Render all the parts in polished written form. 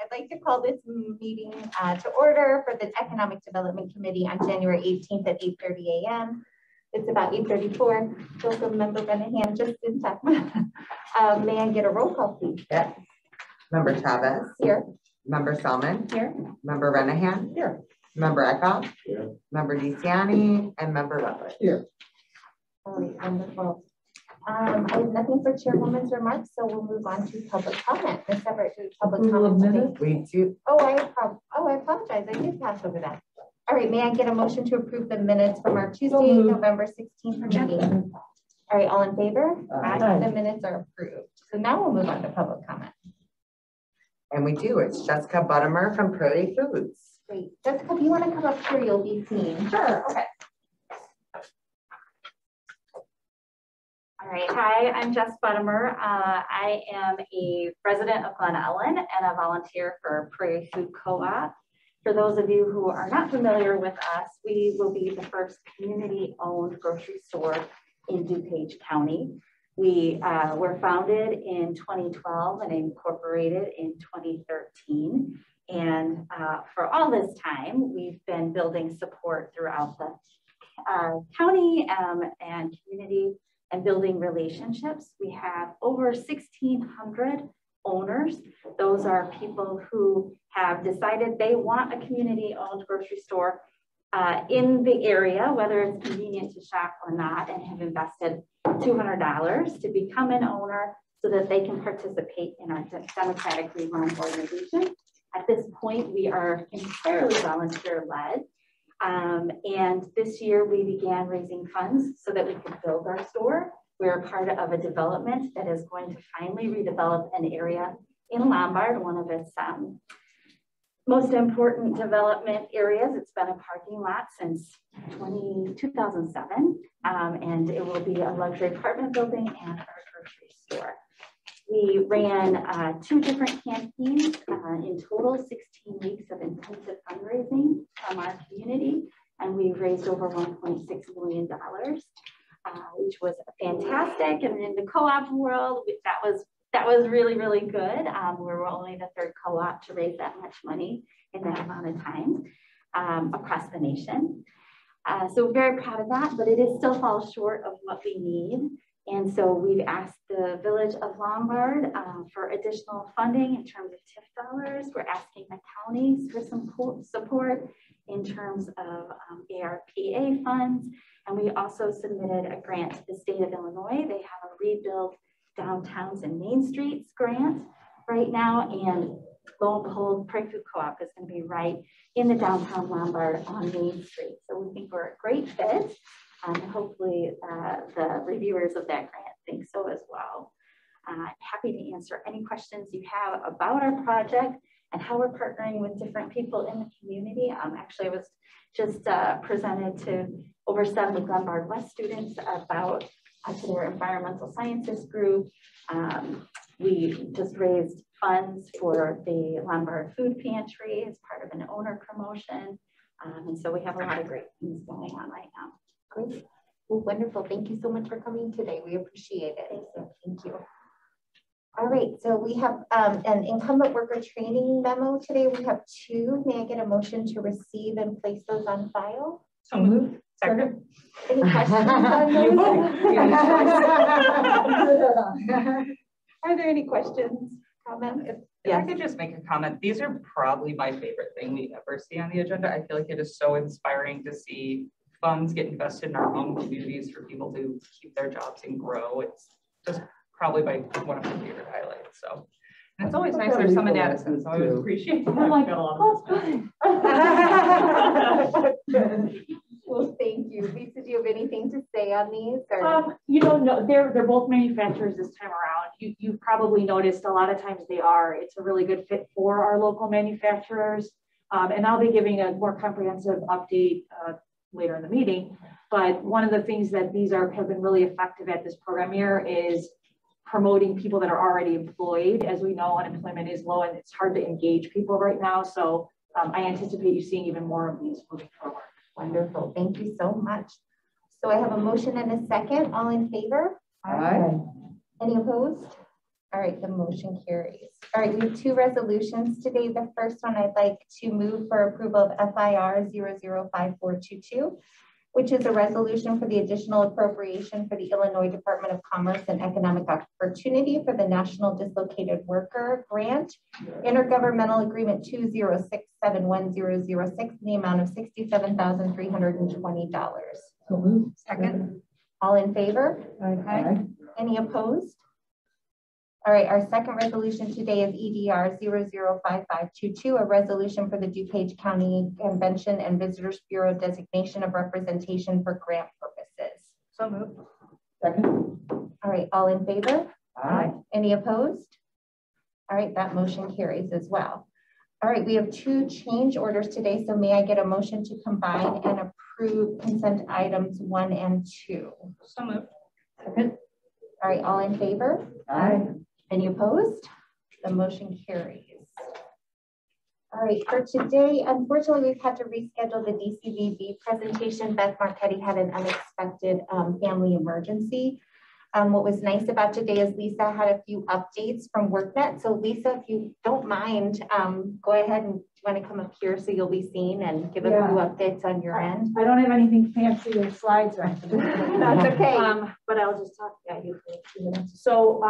I'd like to call this meeting to order for the Economic Development Committee on January 18th at 8:30 a.m. It's about 8:34. Welcome, Member Renahan, just in time. May I get a roll call, please? Yes. Member Chavez. Here. Member Selman. Here. Member Renahan. Here. Member Eckhoff. Here. Member DeCiani and Member Rutledge. Here. All right, wonderful. I have nothing for Chairwoman's remarks, so we'll move on to public comment. Ms. Everett, do public comment today? We do. Oh, I apologize. I did pass over that. All right, may I get a motion to approve the minutes from our Tuesday, November 16th meeting? All right, all in favor? Aye. The minutes are approved. So now we'll move on to public comment. And we do. It's Jessica Buttimer from Prairie Foods. Great. Jessica, if you want to come up here, you'll be seen. Sure. Okay. All right. Hi, I'm Jess Buttimer. I am a resident of Glen Ellen and a volunteer for Prairie Food Co-op. For those of you who are not familiar with us, we will be the first community-owned grocery store in DuPage County. We were founded in 2012 and incorporated in 2013. And for all this time, we've been building support throughout the county and community and building relationships. We have over 1,600 owners. Those are people who have decided they want a community-owned grocery store in the area, whether it's convenient to shop or not, and have invested $200 to become an owner so that they can participate in our democratically run organization. At this point, we are entirely volunteer-led. And this year we began raising funds so that we could build our store. We're a part of a development that is going to finally redevelop an area in Lombard, one of its most important development areas. It's been a parking lot since 2007, and it will be a luxury apartment building and our grocery store. We ran 2 different campaigns, in total 16 weeks of intensive fundraising from our community, and we raised over $1.6 million, which was fantastic. And in the co-op world, that was really, really good. We were only the 3rd co-op to raise that much money in that amount of time across the nation. So we're very proud of that, but it is still falls short of what we need. And so we've asked the Village of Lombard for additional funding in terms of TIF dollars. We're asking the counties for some support in terms of ARPA funds. And we also submitted a grant to the state of Illinois. They have a Rebuild Downtowns and Main Streets grant right now. And lo and behold, Prairie Food Co-op is going to be right in the downtown Lombard on Main Street. So we think we're a great fit. Hopefully the reviewers of that grant think so as well. Happy to answer any questions you have about our project and how we're partnering with different people in the community. Actually, I was just presented to over 70 Lombard West students about to their environmental sciences group. We just raised funds for the Lombard Food Pantry as part of an owner promotion. And so we have a lot of great things going on right now. Great. Well, wonderful. Thank you so much for coming today. We appreciate it. Thank you. All right. So we have an incumbent worker training memo today. We have 2. May I get a motion to receive and place those on file? So moved. Second. Any questions on those? Are there any questions, comments? If I could just make a comment, these are probably my favorite thing we ever see on the agenda. I feel like it is so inspiring to see funds get invested in our own communities for people to keep their jobs and grow. It's just probably one of my favorite highlights. So, and it's always nice there's some in Addison, so I would appreciate that. I'm like, oh, good. Well, thank you. Lisa, do you have anything to say on these? Or? You know, no, they're both manufacturers this time around. You've probably noticed a lot of times it's a really good fit for our local manufacturers. And I'll be giving a more comprehensive update later in the meeting. But one of the things that these have been really effective at this program year is promoting people that are already employed. As we know, unemployment is low and it's hard to engage people right now. So I anticipate you seeing even more of these moving forward. Wonderful. Thank you so much. So I have a motion and a second. All in favor? Aye. Any opposed? All right, the motion carries. All right, we have two resolutions today. The first one I'd like to move for approval of FIR 005422, which is a resolution for the additional appropriation for the Illinois Department of Commerce and Economic Opportunity for the National Dislocated Worker Grant, Intergovernmental Agreement 206710006, in the amount of $67,320. So moved. Second. All in favor? Aye. Any opposed? All right, our second resolution today is EDR 005522, a resolution for the DuPage County Convention and Visitors Bureau designation of representation for grant purposes. So moved. Second. All right, all in favor? Aye. Any opposed? All right, that motion carries as well. All right, we have two change orders today, so may I get a motion to combine and approve consent items 1 and 2? So moved. Second. All right, all in favor? Aye. Any opposed? The motion carries. All right, for today, unfortunately, we've had to reschedule the DCVB presentation. Beth Marchetti had an unexpected family emergency. What was nice about today is Lisa had a few updates from WorkNet. So Lisa, if you don't mind, go ahead and want to come up here so you'll be seen and give a few updates on your end. I don't have anything fancy or slides or anything. That's okay. But I'll just talk at you for a few minutes. So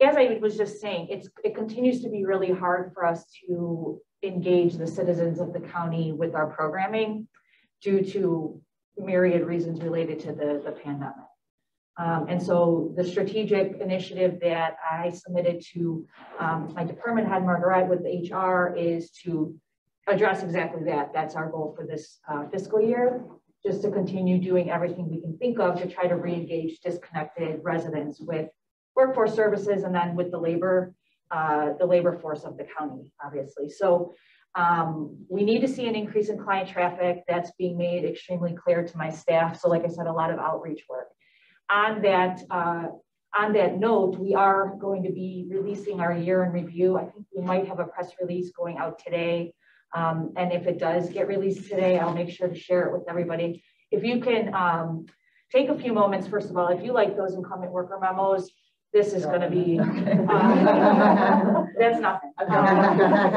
as I was just saying, it continues to be really hard for us to engage the citizens of the county with our programming due to myriad reasons related to the pandemic. And so the strategic initiative that I submitted to my department head, Margaret, with HR is to address exactly that. That's our goal for this fiscal year, just to continue doing everything we can think of to try to re-engage disconnected residents with workforce services and then with the labor force of the county, obviously. So we need to see an increase in client traffic. That's being made extremely clear to my staff. So like I said, a lot of outreach work. On that note, we are going to be releasing our year in review. I think we might have a press release going out today. And if it does get released today, I'll make sure to share it with everybody. If you can take a few moments, first of all, if you like those incumbent worker memos, this is going to be, that's nothing.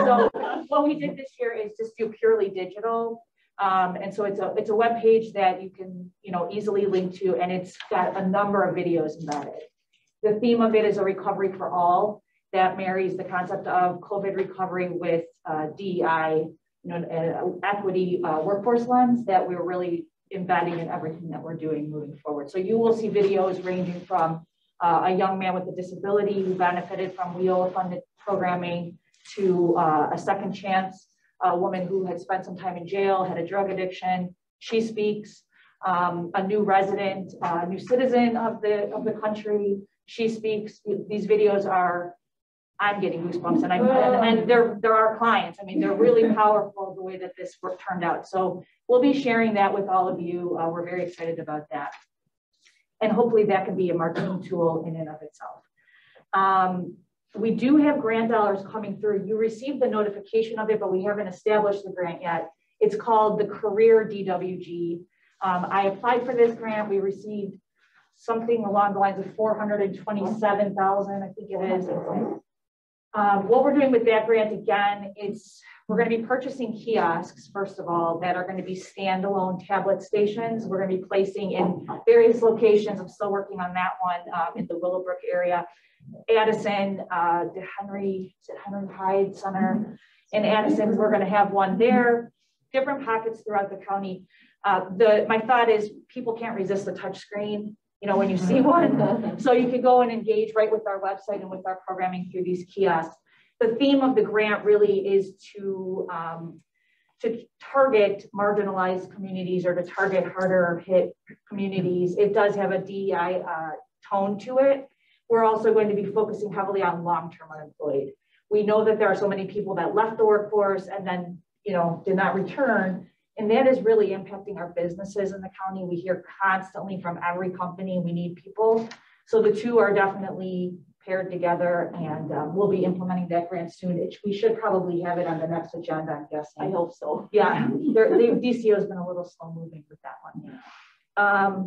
So what we did this year is just do purely digital. And so it's a web page that you can easily link to, and it's got a number of videos embedded. The theme of it is a recovery for all that marries the concept of COVID recovery with DEI, equity workforce lens that we're really embedding in everything that we're doing moving forward. So you will see videos ranging from a young man with a disability who benefited from WIOA funded programming to a second chance, a woman who had spent some time in jail, had a drug addiction. She speaks. A new resident, a new citizen of the country. She speaks. These videos are, I'm getting goosebumps, and they're our clients. I mean, they're really powerful the way that this work turned out. So we'll be sharing that with all of you. We're very excited about that. And hopefully that can be a marketing tool in and of itself. We do have grant dollars coming through. You received the notification of it, but we haven't established the grant yet. It's called the Career DWG. I applied for this grant. We received something along the lines of $427,000, I think it is. What we're doing with that grant, again, we're going to be purchasing kiosks, first of all, that are going to be standalone tablet stations. We're going to be placing in various locations. I'm still working on that one in the Willowbrook area. Addison, the Henry Hyde Center in Addison, we're going to have one there. Different pockets throughout the county. My thought is people can't resist the touch screen, when you see one. So you can go and engage right with our website and with our programming through these kiosks. The theme of the grant really is to target marginalized communities or to target harder hit communities. It does have a DEI tone to it. We're also going to be focusing heavily on long-term unemployed. We know that there are so many people that left the workforce and then, did not return. And that is really impacting our businesses in the county. We hear constantly from every company, we need people. So the two are definitely paired together, and we'll be implementing that grant soon. We should probably have it on the next agenda, I'm guessing. I hope so. Yeah, the DCO has been a little slow moving with that one. I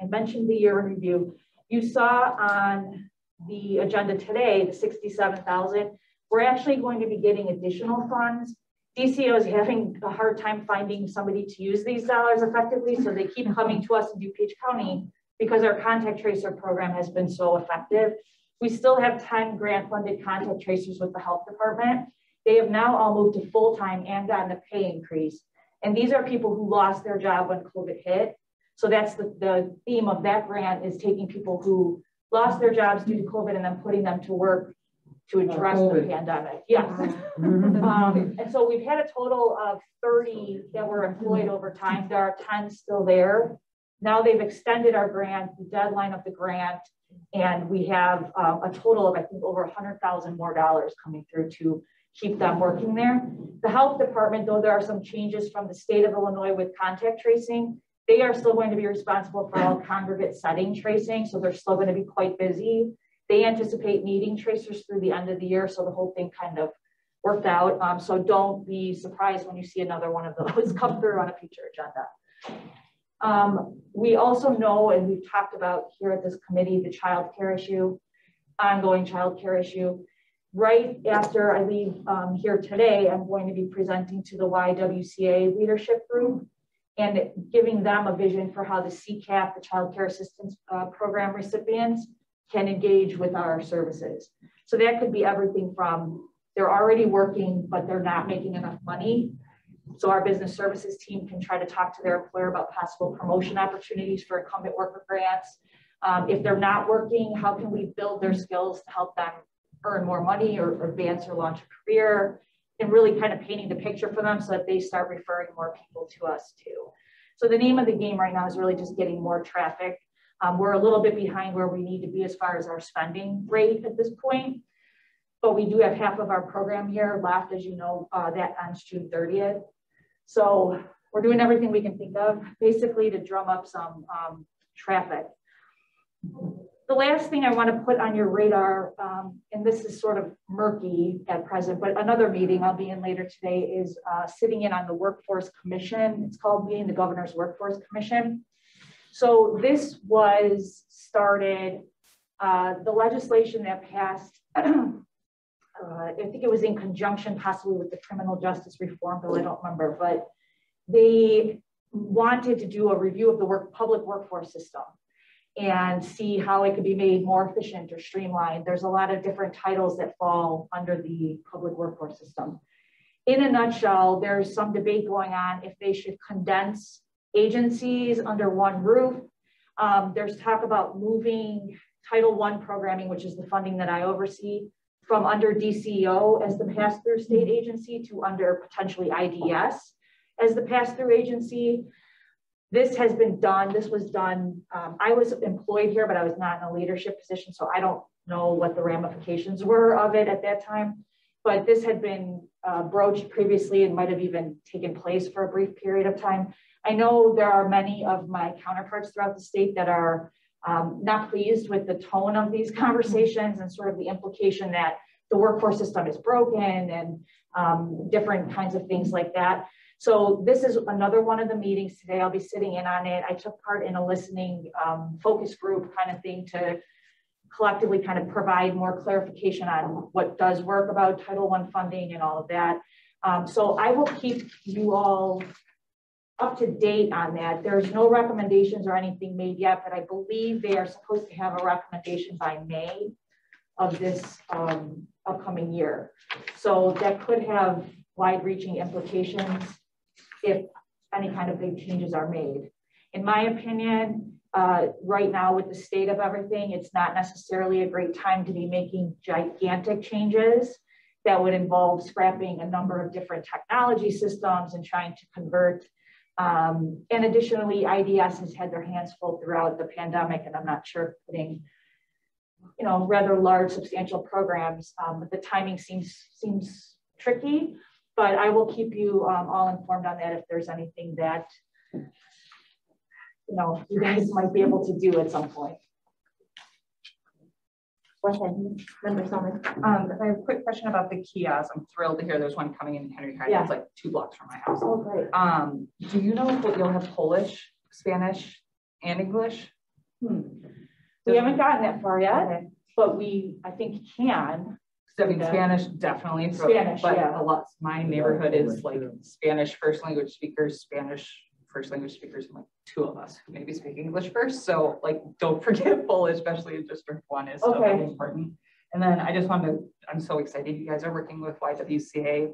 mentioned the year in review. You saw on the agenda today, the 67,000, we're actually going to be getting additional funds. DCO is having a hard time finding somebody to use these dollars effectively, so they keep coming to us in DuPage County because our contact tracer program has been so effective. We still have 10 grant funded contact tracers with the health department. They have now all moved to full-time and gotten a pay increase. And these are people who lost their job when COVID hit. So that's the theme of that grant, is taking people who lost their jobs due to COVID and then putting them to work to address the pandemic. Yes. And so we've had a total of 30 that were employed over time. There are 10 still there. Now they've extended our grant, the deadline of the grant, and we have a total of, I think, over $100,000 more coming through to keep them working there. The health department, though there are some changes from the state of Illinois with contact tracing, they are still going to be responsible for all congregate setting tracing, so they're still going to be quite busy. They anticipate needing tracers through the end of the year, so the whole thing kind of worked out. So don't be surprised when you see another one of those come through on a future agenda. We also know, and we've talked about here at this committee, the childcare issue, ongoing childcare issue. Right after I leave here today, I'm going to be presenting to the YWCA leadership group and giving them a vision for how the CCAP, the Child Care Assistance Program recipients, can engage with our services. So that could be everything from they're already working, but they're not making enough money. So our business services team can try to talk to their employer about possible promotion opportunities for incumbent worker grants. If they're not working, how can we build their skills to help them earn more money or advance or launch a career, and really kind of painting the picture for them so that they start referring more people to us too. So the name of the game right now is really just getting more traffic. We're a little bit behind where we need to be as far as our spending rate at this point, but we do have half of our program year left, as you know, that ends June 30th. So we're doing everything we can think of, basically to drum up some traffic. The last thing I want to put on your radar, and this is sort of murky at present, but another meeting I'll be in later today is sitting in on the Workforce Commission. It's called being the Governor's Workforce Commission. So this was started, the legislation that passed, I think it was in conjunction possibly with the criminal justice reform bill, I don't remember, but they wanted to do a review of the public workforce system and see how it could be made more efficient or streamlined. There's a lot of different titles that fall under the public workforce system. In a nutshell, there's some debate going on if they should condense agencies under one roof. There's talk about moving Title I programming, which is the funding that I oversee, from under DCO as the pass-through state agency to under potentially IDS as the pass-through agency. This has been done. This was done. I was employed here, but I was not in a leadership position, so I don't know what the ramifications were of it at that time. But this had been broached previously and might have even taken place for a brief period of time. I know there are many of my counterparts throughout the state that are not pleased with the tone of these conversations and sort of the implication that the workforce system is broken and different kinds of things like that. So this is another one of the meetings today. I'll be sitting in on it. I took part in a listening focus group kind of thing to collectively kind of provide more clarification on what does work about Title I funding and all of that. So I will keep you all up to date on that. There's no recommendations or anything made yet, but I believe they are supposed to have a recommendation by May of this upcoming year. So that could have wide-reaching implications if any kind of big changes are made. In my opinion, right now with the state of everything, it's not necessarily a great time to be making gigantic changes that would involve scrapping a number of different technology systems and trying to convert. And additionally, IDS has had their hands full throughout the pandemic, and I'm not sure putting, rather large, substantial programs, but the timing seems tricky. But I will keep you all informed on that if there's anything that you guys might be able to do at some point. Go ahead, Member Sommer. I have a quick question about the kiosk. I'm thrilled to hear there's one coming in Henry High. Yeah. It's like 2 blocks from my house. Oh, great. Do you know if you'll have Polish, Spanish, and English? We haven't gotten that far yet. Okay. but I think can. I mean, Yeah. Spanish definitely. Spanish, but yeah. a lot. My neighborhood is like Spanish first language speakers, Spanish first language speakers, and like 2 of us who maybe speak English first. So like, don't forget Polish, especially in District 1 is so really important. And then I just wanted to, I'm so excited you guys are working with YWCA.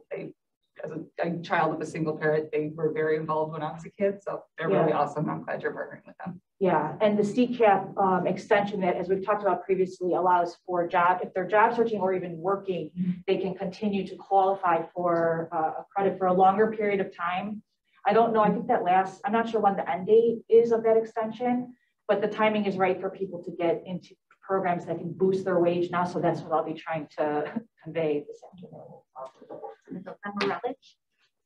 As a child of a single parent, they were very involved when I was a kid. So they're really awesome. I'm glad you're partnering with them. Yeah, and the CCAP extension that, as we've talked about previously, allows for if they're job searching or even working, they can continue to qualify for a credit for a longer period of time. I don't know, I think I'm not sure when the end date is of that extension, but the timing is right for people to get into programs that can boost their wage now. So that's what I'll be trying to convey this afternoon.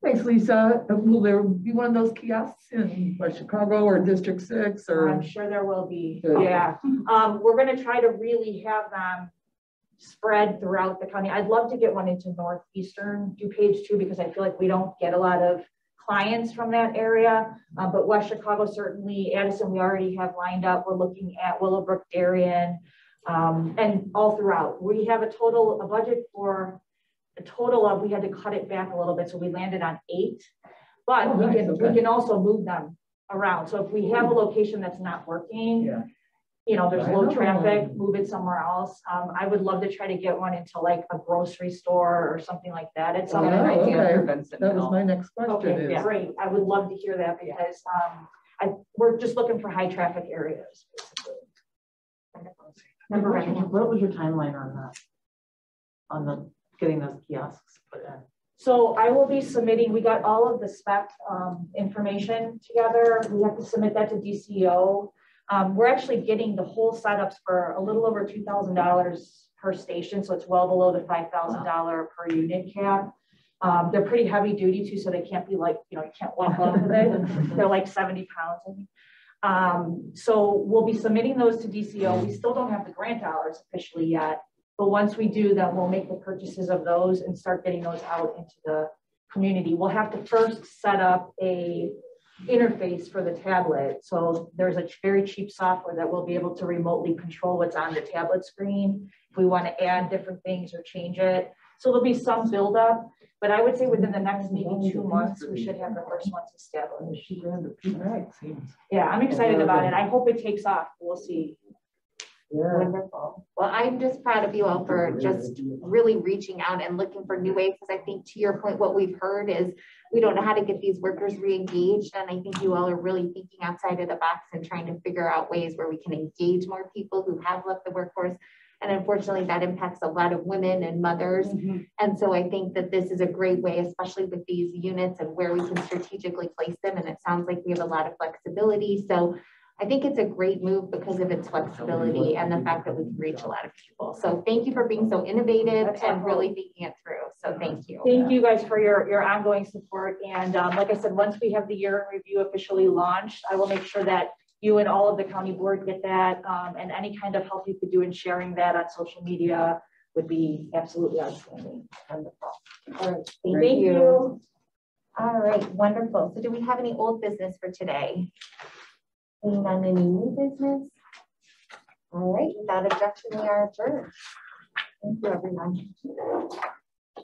Thanks, Lisa. Will there be one of those kiosks in Chicago or District 6? Or I'm sure there will be. Good. Yeah. We're going to try to really have them spread throughout the county. I'd love to get one into northeastern DuPage too, because I feel like we don't get a lot of clients from that area. But West Chicago, certainly, Addison, we already have lined up. We're looking at Willowbrook, Darien, and all throughout. We have a budget for a total of, we had to cut it back a little bit, so we landed on 8, but we can also move them around. So if we have a location that's not working, there's low traffic, move it somewhere else. I would love to try to get one into like a grocery store or something like that. It's something that was my next question. Okay, great. I would love to hear that because we're just looking for high traffic areas. What was your timeline on that? On getting those kiosks put in? So I will be submitting, we got all of the spec information together. We have to submit that to DCO. We're actually getting the whole setups for a little over $2,000 per station. So it's well below the $5,000 per unit cap. They're pretty heavy duty too, so they can't be like, you can't walk off of it. They're like 70 pounds. So we'll be submitting those to DCO. We still don't have the grant dollars officially yet. But once we do, then we'll make the purchases of those and start getting those out into the community. We'll have to first set up a interface for the tablet. So there's a very cheap software that will be able to remotely control what's on the tablet screen if we want to add different things or change it. So there'll be some buildup, but I would say within the next maybe 2 months, we should have the first ones established. Yeah, I'm excited about it. I hope it takes off. We'll see. Yeah. Wonderful. Well, I'm just proud of you all for just really reaching out and looking for new ways. Because I think to your point, what we've heard is we don't know how to get these workers re-engaged. And I think you all are really thinking outside of the box and trying to figure out ways where we can engage more people who have left the workforce. And unfortunately, that impacts a lot of women and mothers. And so I think that this is a great way, especially with these units and where we can strategically place them. And it sounds like we have a lot of flexibility. So I think it's a great move because of its flexibility and the fact that we can reach a lot of people. So thank you for being so innovative and really thinking it through. So thank you. Thank you guys for your ongoing support. And like I said, once we have the year in review officially launched, I will make sure that you and all of the county board get that, and any kind of help you could do in sharing that on social media would be absolutely outstanding. Wonderful. All right. Thank you. All right, wonderful. So do we have any old business for today? Seeing none, any new business? All right, without objection, we are adjourned. Thank you, everyone.